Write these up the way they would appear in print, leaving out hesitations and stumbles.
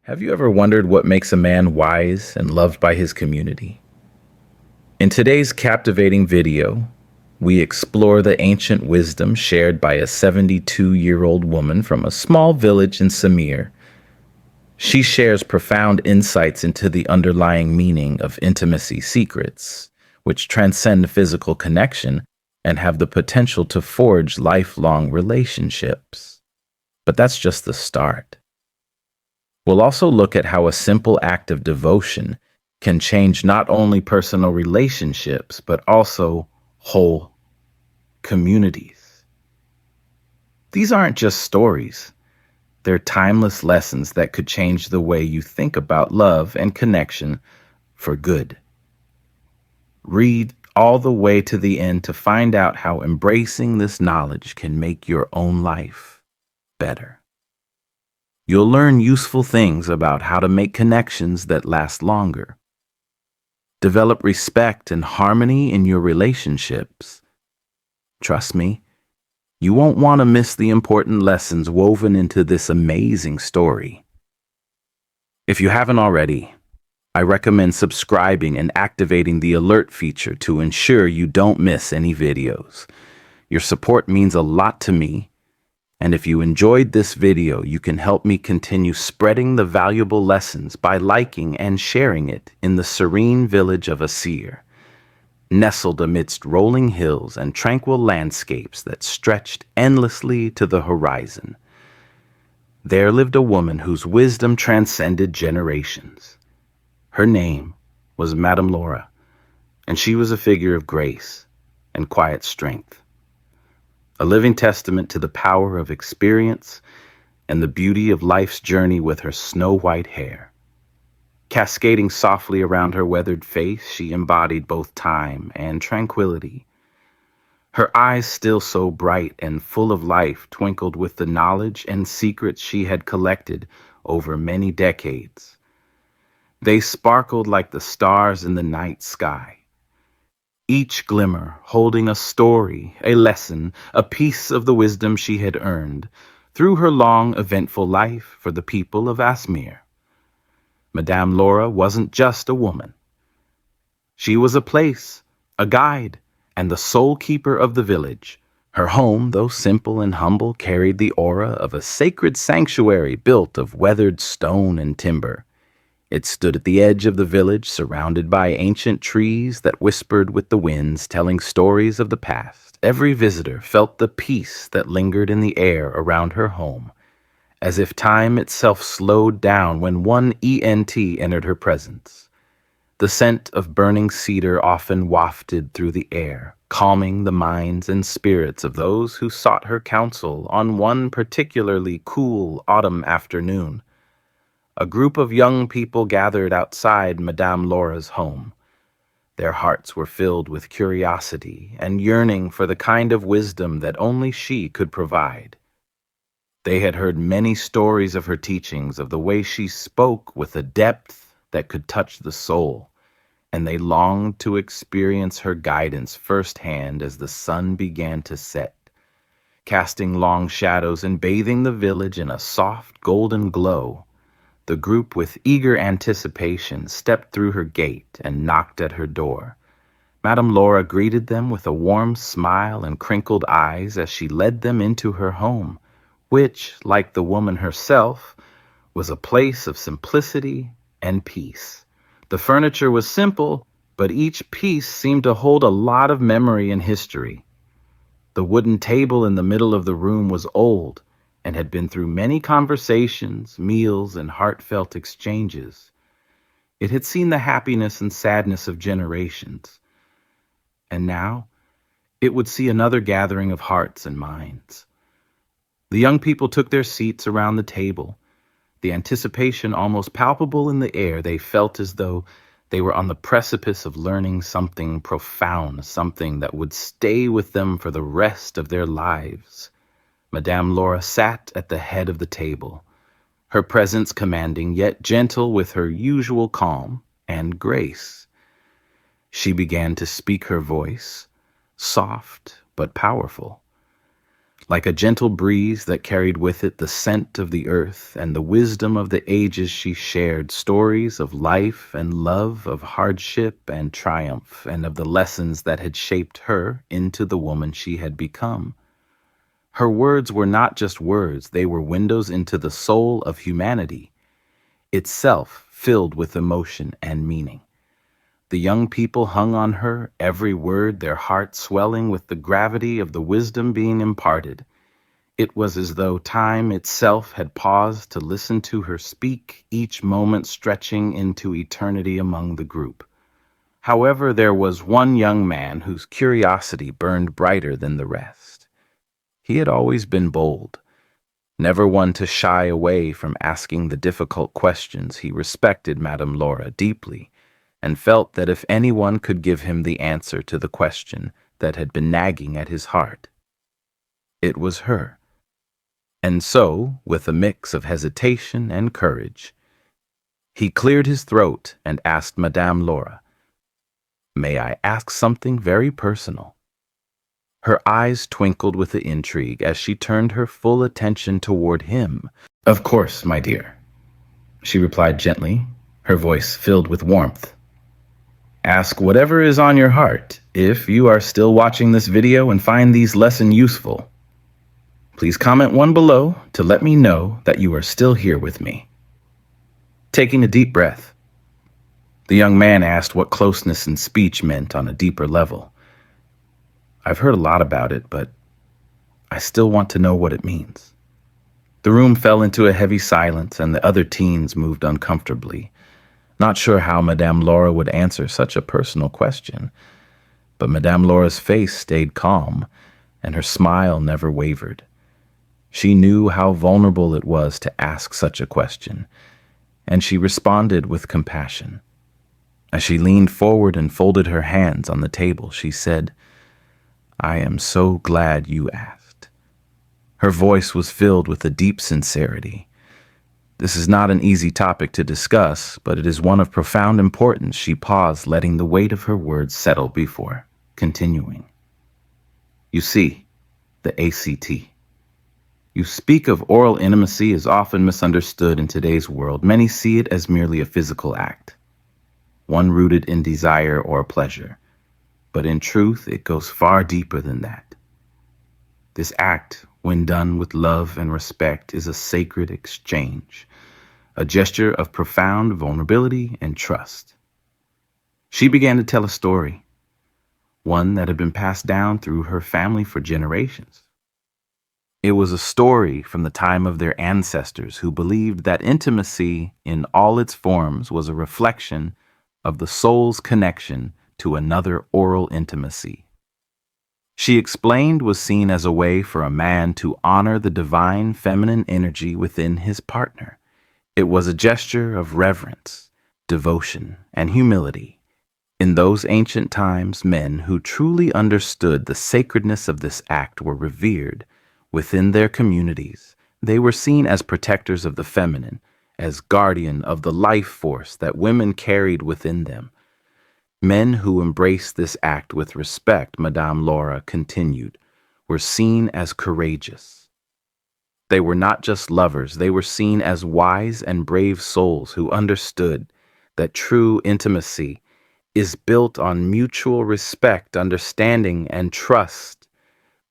Have you ever wondered what makes a man wise and loved by his community? In today's captivating video, we explore the ancient wisdom shared by a 72-year-old woman from a small village in Samir. She shares profound insights into the underlying meaning of intimacy secrets, which transcend physical connection and have the potential to forge lifelong relationships. But that's just the start. We'll also look at how a simple act of devotion can change not only personal relationships, but also whole communities. These aren't just stories. They're timeless lessons that could change the way you think about love and connection for good. Read all the way to the end to find out how embracing this knowledge can make your own life better. You'll learn useful things about how to make connections that last longer. Develop respect and harmony in your relationships. Trust me, you won't want to miss the important lessons woven into this amazing story. If you haven't already, I recommend subscribing and activating the alert feature to ensure you don't miss any videos. Your support means a lot to me. And if you enjoyed this video, you can help me continue spreading the valuable lessons by liking and sharing it in the serene village of Asir, nestled amidst rolling hills and tranquil landscapes that stretched endlessly to the horizon. There lived a woman whose wisdom transcended generations. Her name was Madame Laura, and she was a figure of grace and quiet strength. A living testament to the power of experience and the beauty of life's journey with her snow-white hair. Cascading softly around her weathered face, she embodied both time and tranquility. Her eyes, still so bright and full of life, twinkled with the knowledge and secrets she had collected over many decades. They sparkled like the stars in the night sky, each glimmer holding a story, a lesson, a piece of the wisdom she had earned through her long, eventful life for the people of Asmir. Madame Laura wasn't just a woman. She was a place, a guide, and the sole keeper of the village. Her home, though simple and humble, carried the aura of a sacred sanctuary built of weathered stone and timber. It stood at the edge of the village, surrounded by ancient trees that whispered with the winds, telling stories of the past. Every visitor felt the peace that lingered in the air around her home, as if time itself slowed down when one ENT entered her presence. The scent of burning cedar often wafted through the air, calming the minds and spirits of those who sought her counsel on one particularly cool autumn afternoon. A group of young people gathered outside Madame Laura's home. Their hearts were filled with curiosity and yearning for the kind of wisdom that only she could provide. They had heard many stories of her teachings, of the way she spoke with a depth that could touch the soul, and they longed to experience her guidance firsthand as the sun began to set, casting long shadows and bathing the village in a soft golden glow. The group, with eager anticipation, stepped through her gate and knocked at her door. Madame Laura greeted them with a warm smile and crinkled eyes as she led them into her home, which, like the woman herself, was a place of simplicity and peace. The furniture was simple, but each piece seemed to hold a lot of memory and history. The wooden table in the middle of the room was old, and had been through many conversations, meals, and heartfelt exchanges. It had seen the happiness and sadness of generations. And now, it would see another gathering of hearts and minds. The young people took their seats around the table, the anticipation almost palpable in the air. They felt as though they were on the precipice of learning something profound, something that would stay with them for the rest of their lives. Madame Laura sat at the head of the table, her presence commanding yet gentle with her usual calm and grace. She began to speak, her voice soft but powerful. Like a gentle breeze that carried with it the scent of the earth and the wisdom of the ages, she shared stories of life and love, of hardship and triumph, and of the lessons that had shaped her into the woman she had become. Her words were not just words, they were windows into the soul of humanity, itself filled with emotion and meaning. The young people hung on her, every word, their hearts swelling with the gravity of the wisdom being imparted. It was as though time itself had paused to listen to her speak, each moment stretching into eternity among the group. However, there was one young man whose curiosity burned brighter than the rest. He had always been bold, never one to shy away from asking the difficult questions. He respected Madame Laura deeply and felt that if anyone could give him the answer to the question that had been nagging at his heart, it was her. And so, with a mix of hesitation and courage, he cleared his throat and asked Madame Laura, "May I ask something very personal?" Her eyes twinkled with intrigue as she turned her full attention toward him. "Of course, my dear," she replied gently, her voice filled with warmth. "Ask whatever is on your heart. If you are still watching this video and find these lessons useful, please comment one below to let me know that you are still here with me." Taking a deep breath, the young man asked what closeness in speech meant on a deeper level. "I've heard a lot about it, but I still want to know what it means." The room fell into a heavy silence, and the other teens moved uncomfortably, not sure how Madame Laura would answer such a personal question. But Madame Laura's face stayed calm, and her smile never wavered. She knew how vulnerable it was to ask such a question, and she responded with compassion. As she leaned forward and folded her hands on the table, she said, "I am so glad you asked." Her voice was filled with a deep sincerity. "This is not an easy topic to discuss, but it is one of profound importance." She paused, letting the weight of her words settle before continuing. "You see, the ACT. You speak of oral intimacy is often misunderstood in today's world. Many see it as merely a physical act, one rooted in desire or pleasure. But in truth, it goes far deeper than that. This act, when done with love and respect, is a sacred exchange, a gesture of profound vulnerability and trust." She began to tell a story, one that had been passed down through her family for generations. It was a story from the time of their ancestors who believed that intimacy in all its forms was a reflection of the soul's connection to another oral intimacy. She explained was seen as a way for a man to honor the divine feminine energy within his partner. It was a gesture of reverence, devotion, and humility. In those ancient times, men who truly understood the sacredness of this act were revered within their communities. They were seen as protectors of the feminine, as guardian of the life force that women carried within them. Men who embraced this act with respect, Madame Laura continued, were seen as courageous. They were not just lovers, they were seen as wise and brave souls who understood that true intimacy is built on mutual respect, understanding, and trust.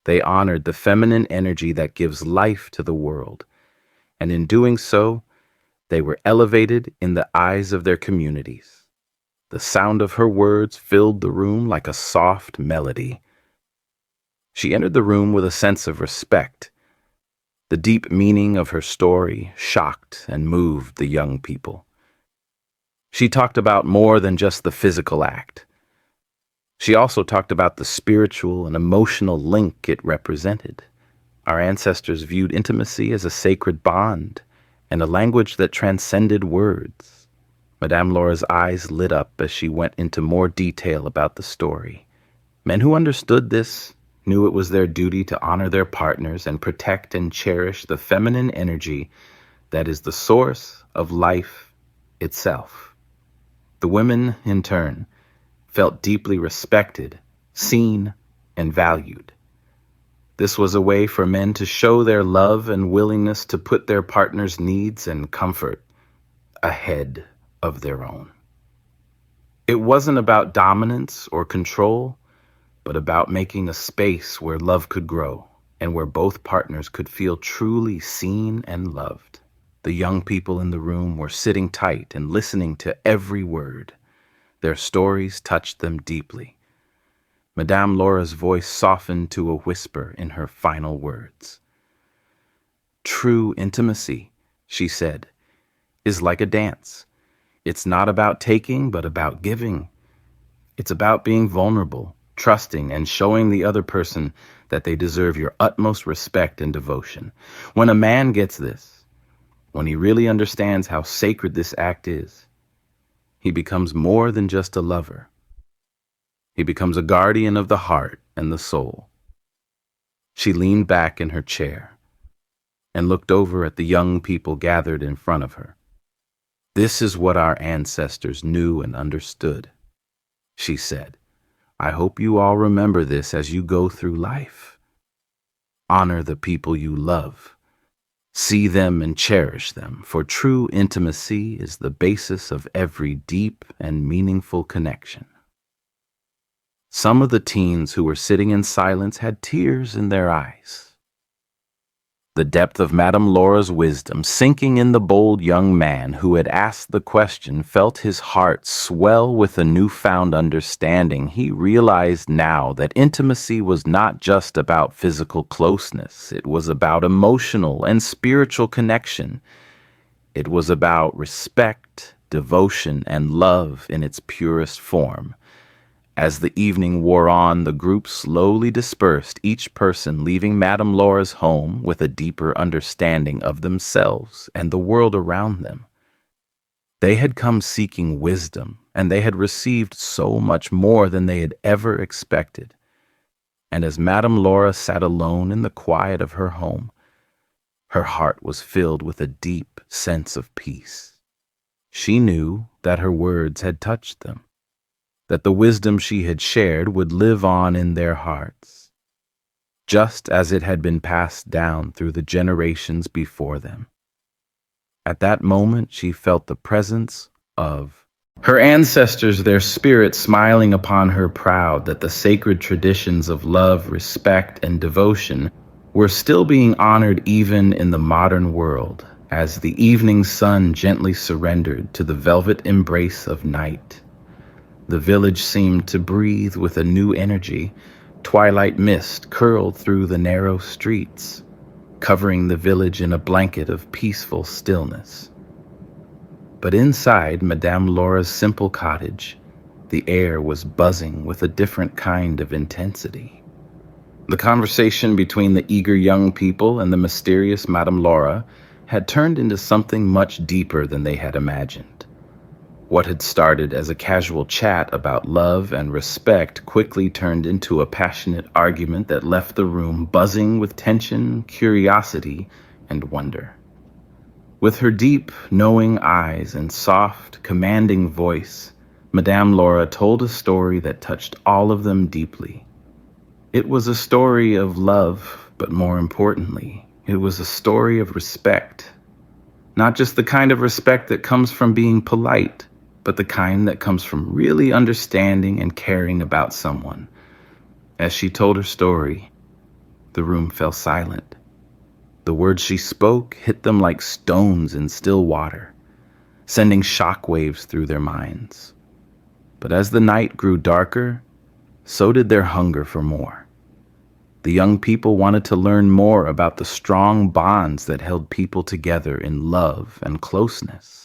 They honored the feminine energy that gives life to the world, and in doing so, they were elevated in the eyes of their communities. The sound of her words filled the room like a soft melody. She entered the room with a sense of respect. The deep meaning of her story shocked and moved the young people. She talked about more than just the physical act. She also talked about the spiritual and emotional link it represented. Our ancestors viewed intimacy as a sacred bond and a language that transcended words. Madame Laura's eyes lit up as she went into more detail about the story. Men who understood this knew it was their duty to honor their partners and protect and cherish the feminine energy that is the source of life itself. The women, in turn, felt deeply respected, seen, and valued. This was a way for men to show their love and willingness to put their partner's needs and comfort ahead of their own. It wasn't about dominance or control, but about making a space where love could grow and where both partners could feel truly seen and loved. The young people in the room were sitting tight and listening to every word. Their stories touched them deeply. Madame Laura's voice softened to a whisper in her final words. True intimacy, she said, is like a dance. It's not about taking, but about giving. It's about being vulnerable, trusting, and showing the other person that they deserve your utmost respect and devotion. When a man gets this, when he really understands how sacred this act is, he becomes more than just a lover. He becomes a guardian of the heart and the soul. She leaned back in her chair and looked over at the young people gathered in front of her. This is what our ancestors knew and understood, she said. I hope you all remember this as you go through life. Honor the people you love. See them and cherish them, for true intimacy is the basis of every deep and meaningful connection. Some of the teens who were sitting in silence had tears in their eyes. The depth of Madame Laura's wisdom sinking in the bold young man who had asked the question felt his heart swell with a newfound understanding. He realized now that intimacy was not just about physical closeness. It was about emotional and spiritual connection. It was about respect, devotion, and love in its purest form. As the evening wore on, the group slowly dispersed, each person leaving Madame Laura's home with a deeper understanding of themselves and the world around them. They had come seeking wisdom, and they had received so much more than they had ever expected. And as Madame Laura sat alone in the quiet of her home, her heart was filled with a deep sense of peace. She knew that her words had touched them, that the wisdom she had shared would live on in their hearts, just as it had been passed down through the generations before them. At that moment, she felt the presence of her ancestors, their spirit smiling upon her, proud that the sacred traditions of love, respect, and devotion were still being honored even in the modern world, as the evening sun gently surrendered to the velvet embrace of night. The village seemed to breathe with a new energy. Twilight mist curled through the narrow streets, covering the village in a blanket of peaceful stillness. But inside Madame Laura's simple cottage, the air was buzzing with a different kind of intensity. The conversation between the eager young people and the mysterious Madame Laura had turned into something much deeper than they had imagined. What had started as a casual chat about love and respect quickly turned into a passionate argument that left the room buzzing with tension, curiosity, and wonder. With her deep, knowing eyes and soft, commanding voice, Madame Laura told a story that touched all of them deeply. It was a story of love, but more importantly, it was a story of respect. Not just the kind of respect that comes from being polite, but the kind that comes from really understanding and caring about someone. As she told her story, the room fell silent. The words she spoke hit them like stones in still water, sending shockwaves through their minds. But as the night grew darker, so did their hunger for more. The young people wanted to learn more about the strong bonds that held people together in love and closeness.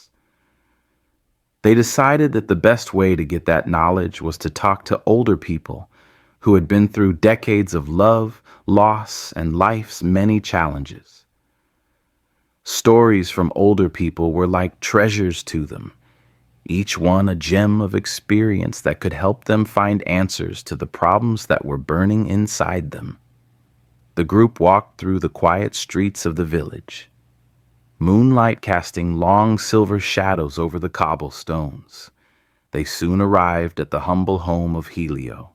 They decided that the best way to get that knowledge was to talk to older people who had been through decades of love, loss, and life's many challenges. Stories from older people were like treasures to them, each one a gem of experience that could help them find answers to the problems that were burning inside them. The group walked through the quiet streets of the village, moonlight casting long silver shadows over the cobblestones. They soon arrived at the humble home of Helio,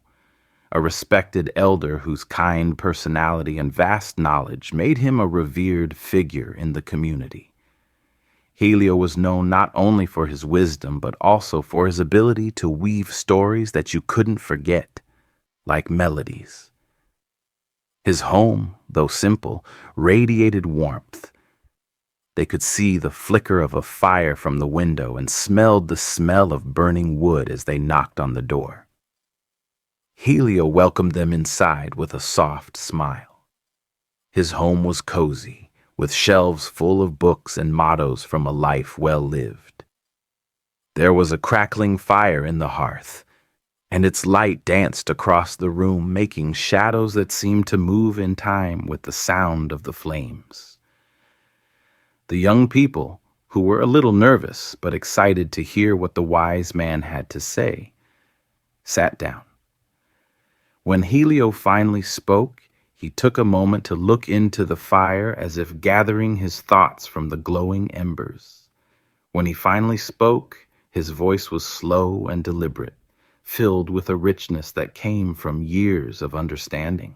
a respected elder whose kind personality and vast knowledge made him a revered figure in the community. Helio was known not only for his wisdom, but also for his ability to weave stories that you couldn't forget, like melodies. His home, though simple, radiated warmth. They could see the flicker of a fire from the window and smelled the smell of burning wood as they knocked on the door. Helio welcomed them inside with a soft smile. His home was cozy, with shelves full of books and mottos from a life well lived. There was a crackling fire in the hearth, and its light danced across the room, making shadows that seemed to move in time with the sound of the flames. The young people, who were a little nervous but excited to hear what the wise man had to say, sat down. When Helio finally spoke, he took a moment to look into the fire as if gathering his thoughts from the glowing embers. When he finally spoke, his voice was slow and deliberate, filled with a richness that came from years of understanding.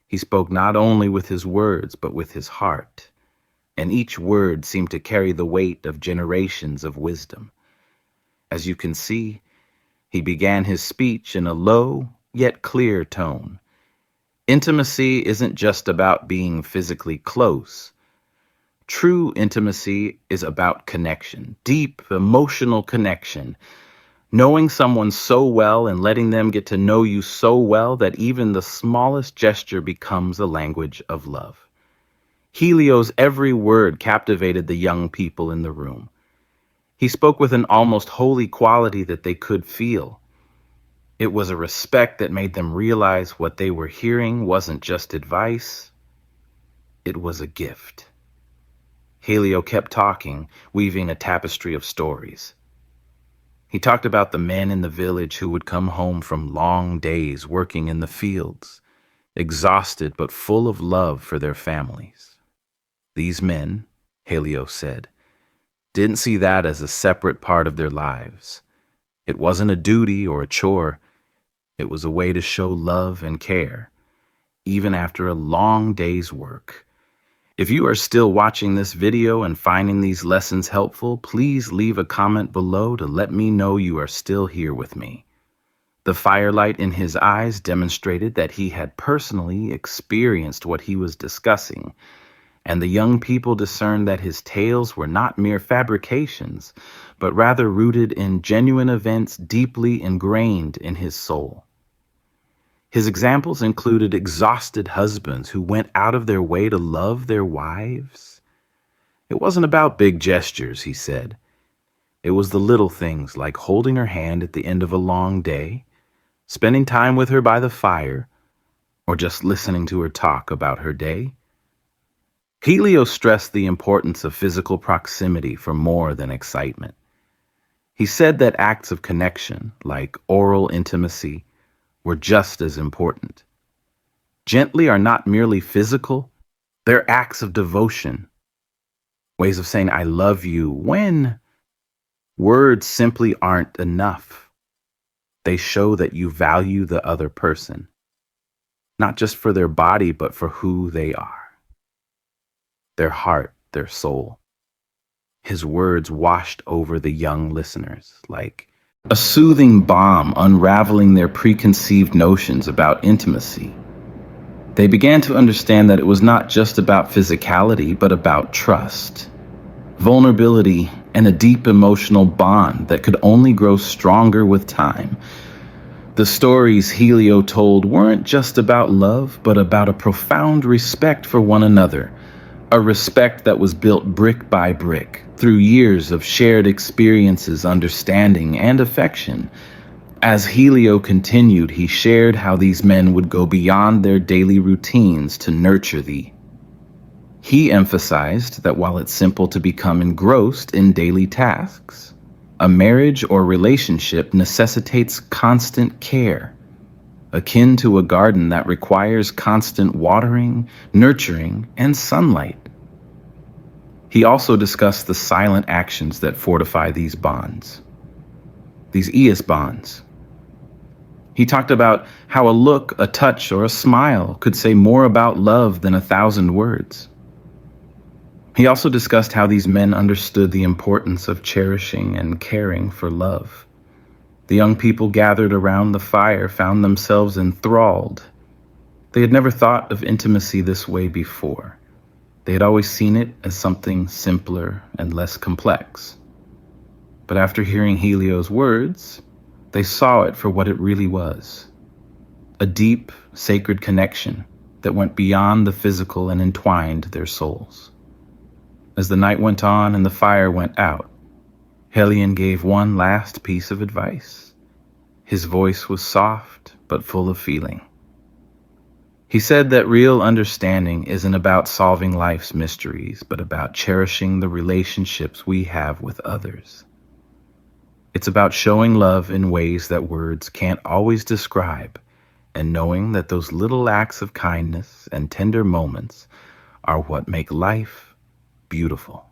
He spoke not only with his words, but with his heart, and each word seemed to carry the weight of generations of wisdom. As you can see, he began his speech in a low yet clear tone. Intimacy isn't just about being physically close. True intimacy is about connection, deep emotional connection, knowing someone so well and letting them get to know you so well that even the smallest gesture becomes a language of love. Helio's every word captivated the young people in the room. He spoke with an almost holy quality that they could feel. It was a respect that made them realize what they were hearing wasn't just advice, it was a gift. Helio kept talking, weaving a tapestry of stories. He talked about the men in the village who would come home from long days working in the fields, exhausted but full of love for their families. These men, Helio said, didn't see that as a separate part of their lives. It wasn't a duty or a chore. It was a way to show love and care, even after a long day's work. If you are still watching this video and finding these lessons helpful, please leave a comment below to let me know you are still here with me. The firelight in his eyes demonstrated that he had personally experienced what he was discussing, and the young people discerned that his tales were not mere fabrications, but rather rooted in genuine events deeply ingrained in his soul. His examples included exhausted husbands who went out of their way to love their wives. It wasn't about big gestures, he said. It was the little things like holding her hand at the end of a long day, spending time with her by the fire, or just listening to her talk about her day. Helio stressed the importance of physical proximity for more than excitement. He said that acts of connection, like oral intimacy, were just as important. Gently are not merely physical, they're acts of devotion, ways of saying I love you when words simply aren't enough. They show that you value the other person, not just for their body, but for who they are, their heart, their soul. His words washed over the young listeners like a soothing balm, unraveling their preconceived notions about intimacy. They began to understand that it was not just about physicality, but about trust, vulnerability, and a deep emotional bond that could only grow stronger with time. The stories Helio told weren't just about love, but about a profound respect for one another, a respect that was built brick by brick through years of shared experiences, understanding, and affection. As Helio continued, he shared how these men would go beyond their daily routines to nurture thee. He emphasized that while it's simple to become engrossed in daily tasks, a marriage or relationship necessitates constant care, akin to a garden that requires constant watering, nurturing, and sunlight. He also discussed the silent actions that fortify these bonds, these eos bonds. He talked about how a look, a touch, or a smile could say more about love than 1,000 words. He also discussed how these men understood the importance of cherishing and caring for love. The young people gathered around the fire found themselves enthralled. They had never thought of intimacy this way before. They had always seen it as something simpler and less complex. But after hearing Helio's words, they saw it for what it really was. A deep, sacred connection that went beyond the physical and entwined their souls. As the night went on and the fire went out, Helion gave one last piece of advice. His voice was soft but full of feeling. He said that real understanding isn't about solving life's mysteries, but about cherishing the relationships we have with others. It's about showing love in ways that words can't always describe, and knowing that those little acts of kindness and tender moments are what make life beautiful.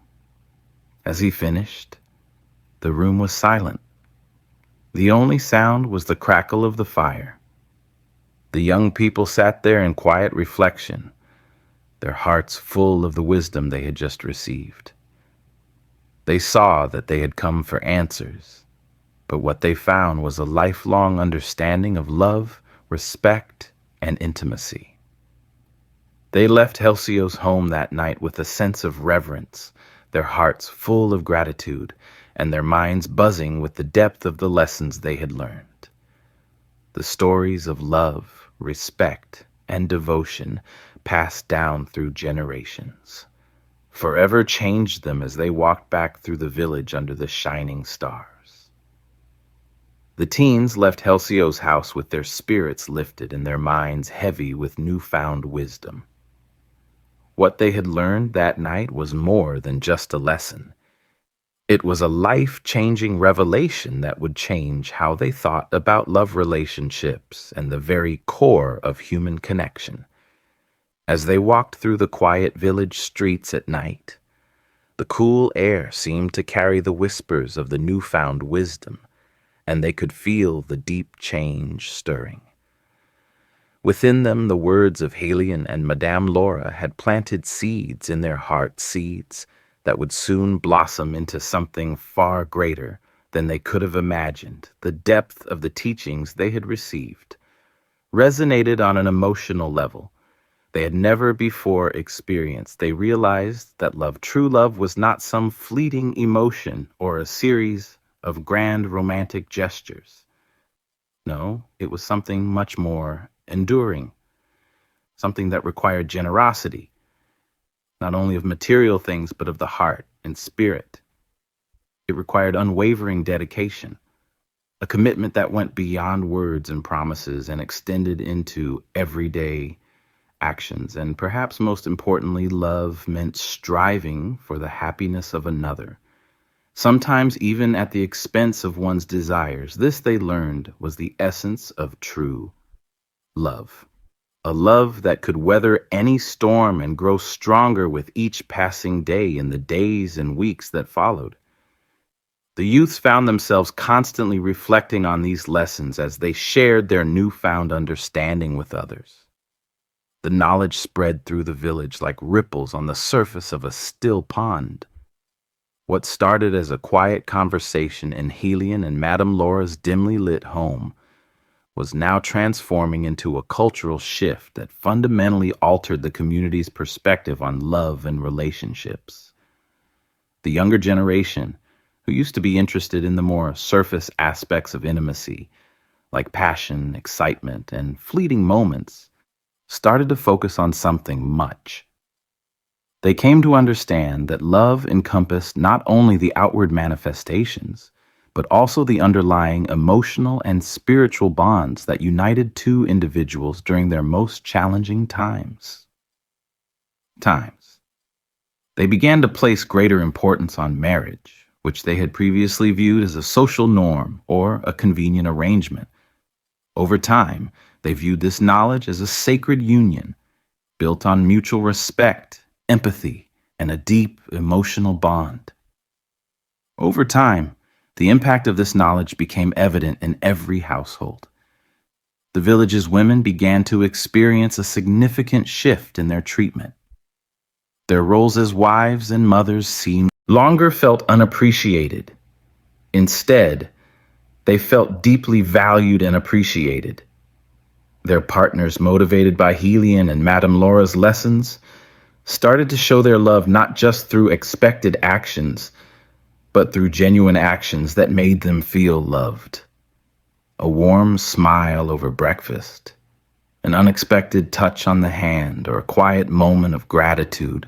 As he finished, the room was silent. The only sound was the crackle of the fire. The young people sat there in quiet reflection, their hearts full of the wisdom they had just received. They saw that they had come for answers, but what they found was a lifelong understanding of love, respect, and intimacy. They left Halcyon's home that night with a sense of reverence, their hearts full of gratitude, and their minds buzzing with the depth of the lessons they had learned. The stories of love, respect, and devotion passed down through generations, forever changed them as they walked back through the village under the shining stars. The teens left Halcyon's house with their spirits lifted and their minds heavy with newfound wisdom. What they had learned that night was more than just a lesson. It was a life-changing revelation that would change how they thought about love relationships and the very core of human connection. As they walked through the quiet village streets at night, the cool air seemed to carry the whispers of the newfound wisdom, and they could feel the deep change stirring. Within them, the words of Helion and Madame Laura had planted seeds in their hearts, seeds that would soon blossom into something far greater than they could have imagined. The depth of the teachings they had received resonated on an emotional level they had never before experienced. They realized that love, true love, was not some fleeting emotion or a series of grand romantic gestures. No, it was something much more enduring, something that required generosity, not only of material things, but of the heart and spirit. It required unwavering dedication, a commitment that went beyond words and promises and extended into everyday actions. And perhaps most importantly, love meant striving for the happiness of another, sometimes even at the expense of one's desires. This, they learned, was the essence of true love. A love that could weather any storm and grow stronger with each passing day in the days and weeks that followed. The youths found themselves constantly reflecting on these lessons as they shared their newfound understanding with others. The knowledge spread through the village like ripples on the surface of a still pond. What started as a quiet conversation in Helion and Madame Laura's dimly lit home was now transforming into a cultural shift that fundamentally altered the community's perspective on love and relationships. The younger generation, who used to be interested in the more surface aspects of intimacy, like passion, excitement, and fleeting moments, started to focus on something much. They came to understand that love encompassed not only the outward manifestations, but also the underlying emotional and spiritual bonds that united two individuals during their most challenging times. They began to place greater importance on marriage, which they had previously viewed as a social norm or a convenient arrangement. Over time, they viewed this knowledge as a sacred union, built on mutual respect, empathy, and a deep emotional bond. Over time, the impact of this knowledge became evident in every household. the village's women began to experience a significant shift in their treatment. Their roles as wives and mothers seemed longer felt unappreciated. Instead, they felt deeply valued and appreciated. Their partners, motivated by Helian and Madame Laura's lessons, started to show their love not just through expected actions, but through genuine actions that made them feel loved. A warm smile over breakfast, an unexpected touch on the hand, or a quiet moment of gratitude.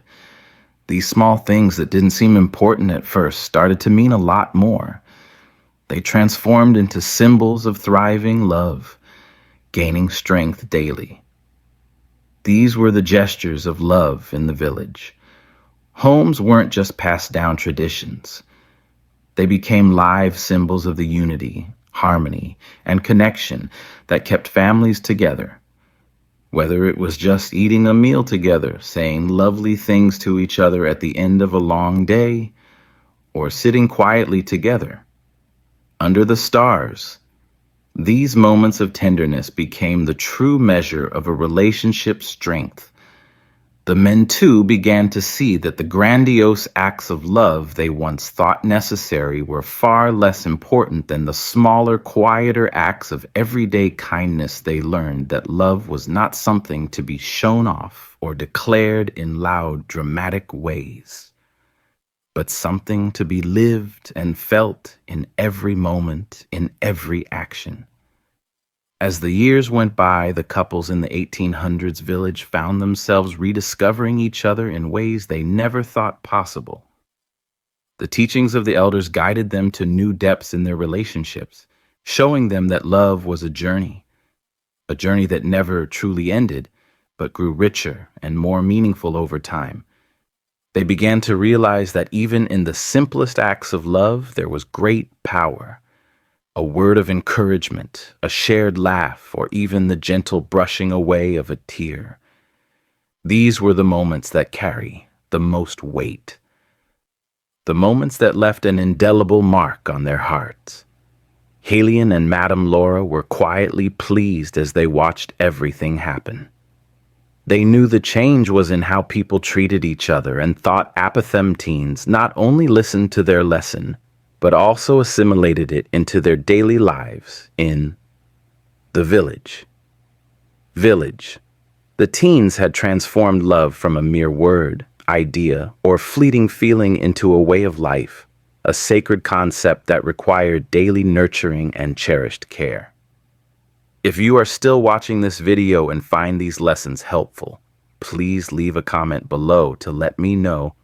These small things that didn't seem important at first started to mean a lot more. They transformed into symbols of thriving love, gaining strength daily. These were the gestures of love in the village. Homes weren't just passed down traditions. They became live symbols of the unity, harmony, and connection that kept families together. Whether it was just eating a meal together, saying lovely things to each other at the end of a long day, or sitting quietly together under the stars, these moments of tenderness became the true measure of a relationship's strength. The men, too, began to see that the grandiose acts of love they once thought necessary were far less important than the smaller, quieter acts of everyday kindness. They learned that love was not something to be shown off or declared in loud, dramatic ways, but something to be lived and felt in every moment, in every action. As the years went by, the couples in the 1800s village found themselves rediscovering each other in ways they never thought possible. The teachings of the elders guided them to new depths in their relationships, showing them that love was a journey that never truly ended, but grew richer and more meaningful over time. They began to realize that even in the simplest acts of love, there was great power. A word of encouragement, a shared laugh, or even the gentle brushing away of a tear. These were the moments that carry the most weight. The moments that left an indelible mark on their hearts. Helian and Madame Laura were quietly pleased as they watched everything happen. They knew the change was in how people treated each other and thought Apothem teens not only listened to their lesson, but also assimilated it into their daily lives in the village. Village. The teens had transformed love from a mere word, idea, or fleeting feeling into a way of life, a sacred concept that required daily nurturing and cherished care. If you are still watching this video and find these lessons helpful, please leave a comment below to let me know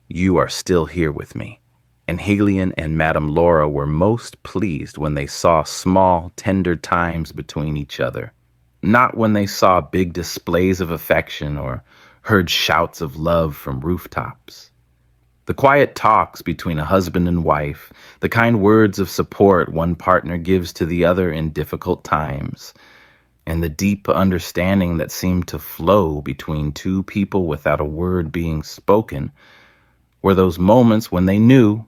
you are still here with me. And Helian and Madame Laura were most pleased when they saw small, tender times between each other, not when they saw big displays of affection or heard shouts of love from rooftops. The quiet talks between a husband and wife, the kind words of support one partner gives to the other in difficult times, and the deep understanding that seemed to flow between two people without a word being spoken, were those moments when they knew,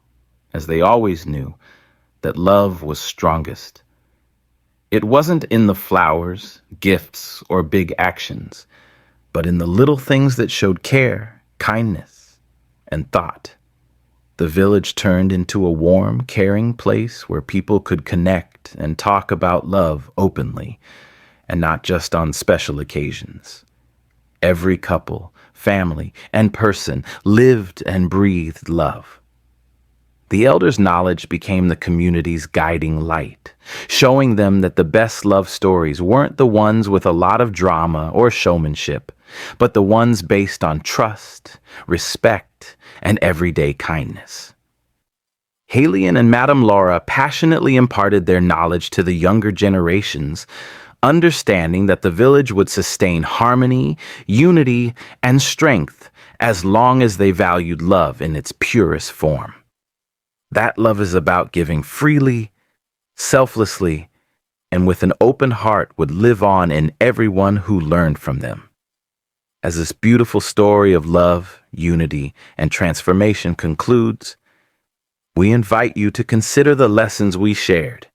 as they always knew, that love was strongest. It wasn't in the flowers, gifts, or big actions, but in the little things that showed care, kindness, and thought. The village turned into a warm, caring place where people could connect and talk about love openly, and not just on special occasions. Every couple, family, and person lived and breathed love. The elders' knowledge became the community's guiding light, showing them that the best love stories weren't the ones with a lot of drama or showmanship, but the ones based on trust, respect, and everyday kindness. Helian and Madame Laura passionately imparted their knowledge to the younger generations, understanding that the village would sustain harmony, unity, and strength as long as they valued love in its purest form. That love is about giving freely, selflessly, and with an open heart would live on in everyone who learned from them. As this beautiful story of love, unity, and transformation concludes, we invite you to consider the lessons we shared.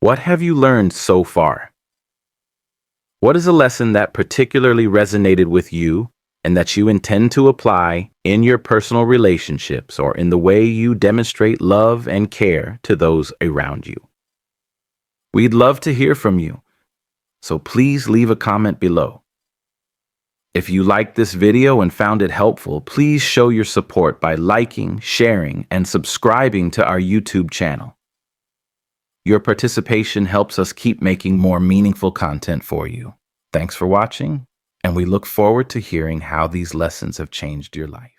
What have you learned so far? What is a lesson that particularly resonated with you and that you intend to apply in your personal relationships or in the way you demonstrate love and care to those around you? We'd love to hear from you, so please leave a comment below. If you liked this video and found it helpful, please show your support by liking, sharing, and subscribing to our YouTube channel. Your participation helps us keep making more meaningful content for you. Thanks for watching, and we look forward to hearing how these lessons have changed your life.